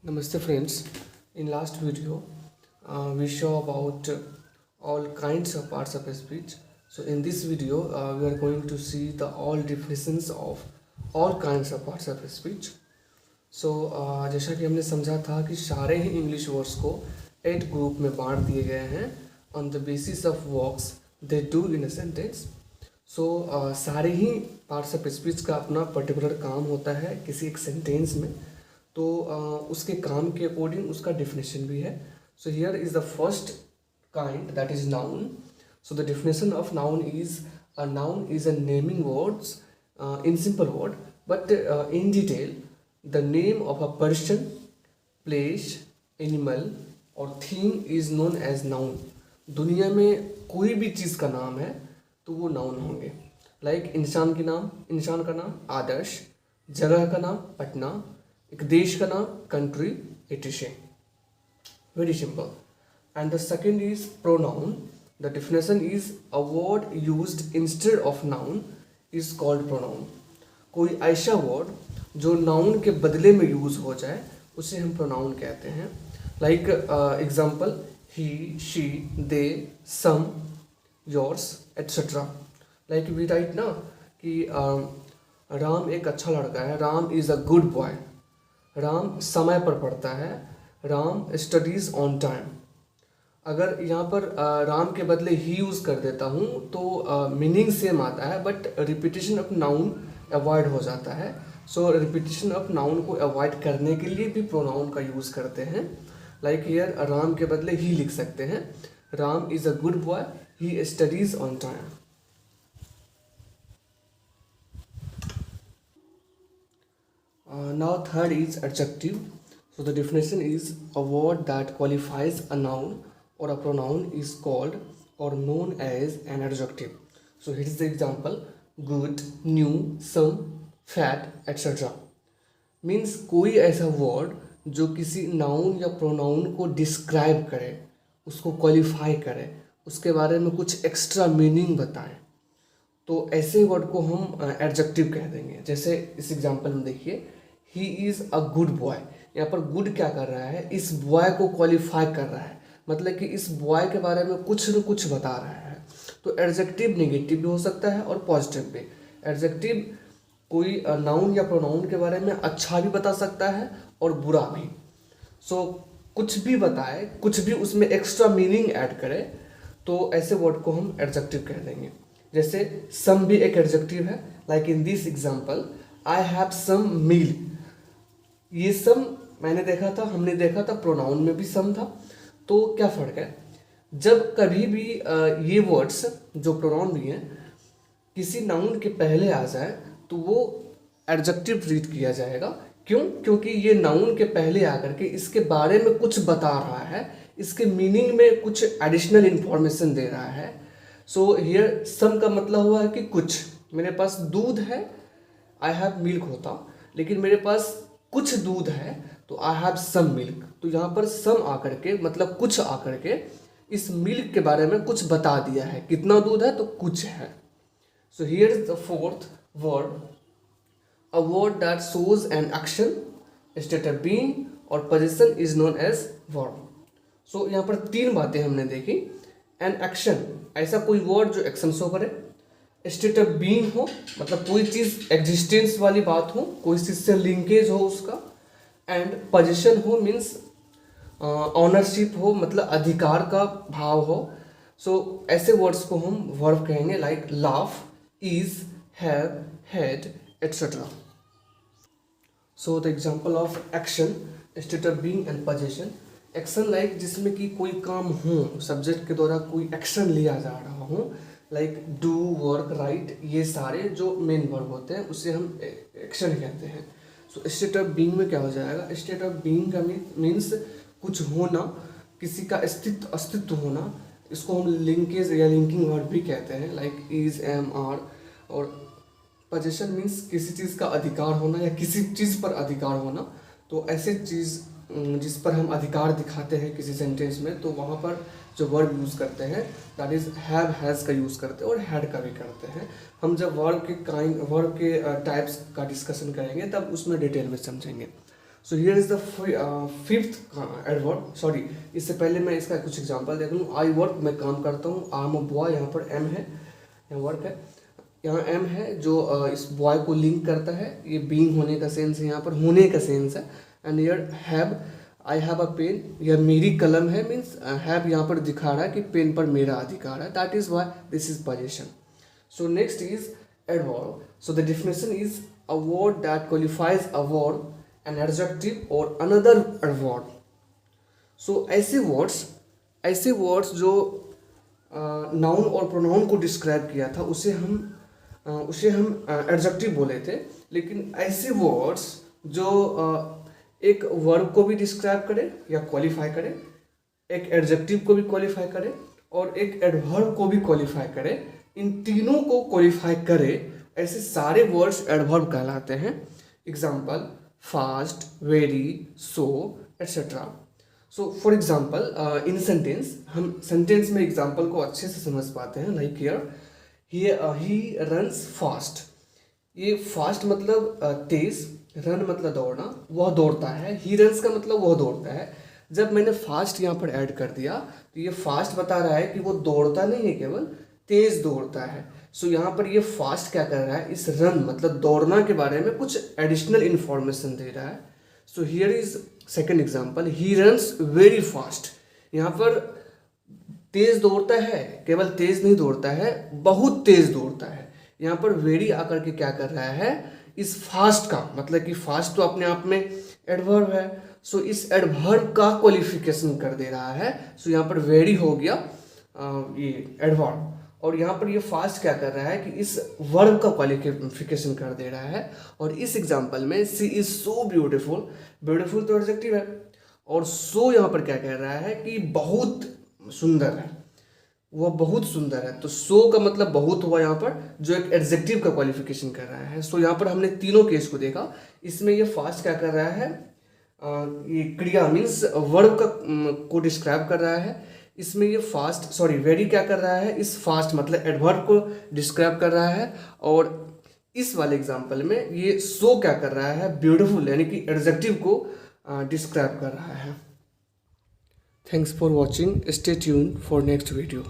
Namaste friends. In last video, we show about all kinds of parts of speech. So in this video, we are going to see the all definitions of all kinds of parts of speech. So जैसा कि हमने समझा था कि सारे ही English words को 8 group में बांट दिए गए हैं on the basis of works they do in a sentence. So सारे ही पार्ट्स ऑफ स्पीच का अपना पर्टिकुलर काम होता है किसी एक सेंटेंस में. तो उसके काम के अकॉर्डिंग उसका डेफिनेशन भी है. So here is the first kind that is noun. So the definition of noun is a naming words in simple word but in detail the name of a person, place, animal और thing is known as noun. दुनिया में कोई भी चीज़ का नाम है तो वो नाउन होंगे. लाइक इंसान का नाम आदर्श, जगह का नाम पटना, एक देश का नाम कंट्री, एटिशे. Very simple. And the second is pronoun. The definition is a word used instead of noun is called pronoun. कोई ऐसा वर्ड जो नाउन के बदले में यूज हो जाए उसे हम प्रोनाउन कहते हैं. Like example he, she, they, some, yours etcetera. Like we write ना कि राम एक अच्छा लड़का है, Ram is a good boy. Ram समय पर पढ़ता है, राम स्टडीज़ ऑन टाइम. अगर यहाँ पर राम के बदले ही यूज़ कर देता हूँ तो मीनिंग सेम आता है but repetition of noun avoid हो जाता है. सो रिपीटेशन ऑफ नाउन को अवॉइड करने के लिए भी प्रोनाउन का यूज़ करते हैं. लाइक हियर राम के बदले ही लिख सकते हैं. Ram is a good boy, he studies on time. Now third is adjective. So the definition is a word that qualifies a noun or a pronoun is called or known as an adjective. So here is the example: good, new, some, fat, etc. Means कोई ऐसा word जो किसी noun या pronoun को describe करे, उसको qualify करे, उसके बारे में कुछ extra meaning बताए, तो ऐसे वर्ड को हम एडजेक्टिव कह देंगे. जैसे इस एग्जांपल में देखिए, he is a good boy. यहाँ पर गुड क्या कर रहा है, इस बॉय को क्वालिफाई कर रहा है, मतलब कि इस बॉय के बारे में कुछ न कुछ बता रहा है. तो एडजेक्टिव नेगेटिव भी हो सकता है और पॉजिटिव भी. एडजेक्टिव कोई नाउन या प्रोनाउन के बारे में अच्छा भी बता सकता है और बुरा भी. सो कुछ भी बताए, कुछ भी उसमें एक्स्ट्रा मीनिंग ऐड करे, तो ऐसे वर्ड को हम एडजेक्टिव कह देंगे. जैसे सम भी एक एडजेक्टिव है. Like in this example, I have some meal. ये सम मैंने देखा था, हमने देखा था प्रोनाउन में भी सम था. तो क्या फ़र्क है, जब कभी भी ये वर्ड्स जो प्रोनाउन भी हैं किसी नाउन के पहले आ जाए तो वो एडजेक्टिव ट्रीट किया जाएगा. क्यों? क्योंकि ये नाउन के पहले आकर के इसके बारे में कुछ बता रहा है, इसके मीनिंग में कुछ एडिशनल इंफॉर्मेशन दे रहा है. सो हियर सम का मतलब हुआ है कि कुछ. मेरे पास दूध है, आई हैव मिल्क होता, लेकिन मेरे पास कुछ दूध है तो आई हैव सम मिल्क. तो यहाँ पर सम आकर के मतलब कुछ आकर के इस मिल्क के बारे में कुछ बता दिया है. कितना दूध है तो कुछ है. So here is the fourth word, a word that shows an action, state of being और position is known as verb. So यहाँ पर तीन बातें हमने देखी. एन एक्शन, ऐसा कोई वर्ड जो एक्शन शो करे. स्टेट ऑफ बीइंग हो, मतलब कोई चीज़ एग्जिस्टेंस वाली बात हो, कोई चीज़ से लिंकेज हो उसका. एंड पोजीशन हो मीन्स ऑनरशिप हो, मतलब अधिकार का भाव हो. सो ऐसे वर्ड्स को हम वर्ब कहेंगे. Like laugh, is, have, had etcetera. So the example of action, state of being and position. Action like जिसमें कि कोई काम हो, सब्जेक्ट के द्वारा कोई एक्शन लिया जा रहा हो. लाइक डू, वर्क, राइट, ये सारे जो मेन वर्ब होते हैं उसे हम एक्शन कहते हैं. सो स्टेट ऑफ बीइंग में क्या हो जाएगा, स्टेट ऑफ बीइंग का मीन्स कुछ होना, किसी का अस्तित्व होना. इसको हम लिंकेज या लिंकिंग वर्ड भी कहते हैं. Like is, am, are. और पोजीशन मीन्स किसी चीज़ का अधिकार होना या किसी चीज़ पर अधिकार होना. तो ऐसे चीज़ जिस पर हम अधिकार दिखाते हैं किसी सेंटेंस में, तो वहाँ पर जो वर्ब यूज़ करते हैं दैट इज़ हैव, हैज़ का यूज़ करते हैं और हैड का भी करते हैं. हम जब वर्ब के टाइप्स का डिस्कशन करेंगे तब उसमें डिटेल में समझेंगे. सो here is the fifth adverb, sorry इससे पहले मैं इसका कुछ एग्जांपल देख लूँ। आई वर्क, मैं काम करता हूँ। आई एम अ बॉय, यहाँ पर एम है, यहाँ वर्क है, यहाँ एम है जो इस बॉय को लिंक करता है। ये बीइंग होने का सेंस है, यहाँ पर होने का सेंस है। And here have, I have a pen, यह मेरी कलम है, मीन्स हैव यहाँ पर दिखा रहा है कि पेन पर मेरा अधिकार है, that is why this is possession. So next is adverb. So the definition is a word that qualifies a verb, an adjective or another adverb. So ऐसे वर्ड्स जो नाउन और प्रोनाउन को डिस्क्राइब किया था उसे हम एडजेक्टिव बोले थे। लेकिन ऐसे वर्ड्स जो एक वर्ब को भी डिस्क्राइब करे या क्वालिफाई करे, एक एडजेक्टिव को भी क्वालिफाई करे और एक एडवर्ब को भी क्वालिफाई करे, इन तीनों को क्वालिफाई करे, ऐसे सारे वर्ड्स एडवर्ब कहलाते हैं। Example fast, very, so etcetera. So for example in sentence, हम सेंटेंस में एग्जाम्पल को अच्छे से समझ पाते हैं। Like here he runs fast. ये फास्ट मतलब तेज, रन मतलब दौड़ना, वह दौड़ता है। ही रन्स का मतलब वह दौड़ता है। जब मैंने फास्ट यहाँ पर ऐड कर दिया तो ये फास्ट बता रहा है कि वो दौड़ता नहीं है, केवल तेज दौड़ता है। सो यहाँ पर ये फास्ट क्या कर रहा है, इस रन मतलब दौड़ना के बारे में कुछ एडिशनल इंफॉर्मेशन दे रहा है। So here is second example, he runs very fast. यहाँ पर तेज दौड़ता है, केवल तेज नहीं दौड़ता है, बहुत तेज दौड़ता है। यहाँ पर वेरी आकर के क्या कर रहा है, इस फास्ट का मतलब कि फास्ट तो अपने आप में एडवर्ब है, सो इस एडवर्ब का क्वालिफिकेशन कर दे रहा है। सो यहाँ पर वेरी हो गया ये एडवर्ब, और यहाँ पर ये फास्ट क्या कर रहा है कि इस वर्ब का क्वालिफिकेशन कर दे रहा है। और इस एग्जाम्पल में सी इज सो ब्यूटीफुल, ब्यूटीफुल तो एडजेक्टिव है, और सो यहाँ पर क्या कह रहा है कि बहुत सुंदर है, वह बहुत सुंदर है। तो सो का मतलब बहुत हुआ यहाँ पर, जो एक एडजेक्टिव का क्वालिफिकेशन कर रहा है। सो यहाँ पर हमने तीनों केस को देखा। इसमें ये फास्ट क्या कर रहा है, ये क्रिया मीन्स वर्ब का को डिस्क्राइब कर रहा है। इसमें ये फास्ट सॉरी वेरी क्या कर रहा है, इस फास्ट मतलब एडवर्ब को डिस्क्राइब कर रहा है। और इस वाले एग्जांपल में ये सो क्या कर रहा है, ब्यूटीफुल यानी कि एडजेक्टिव को डिस्क्राइब कर रहा है। Thanks for watching, stay tuned for next video.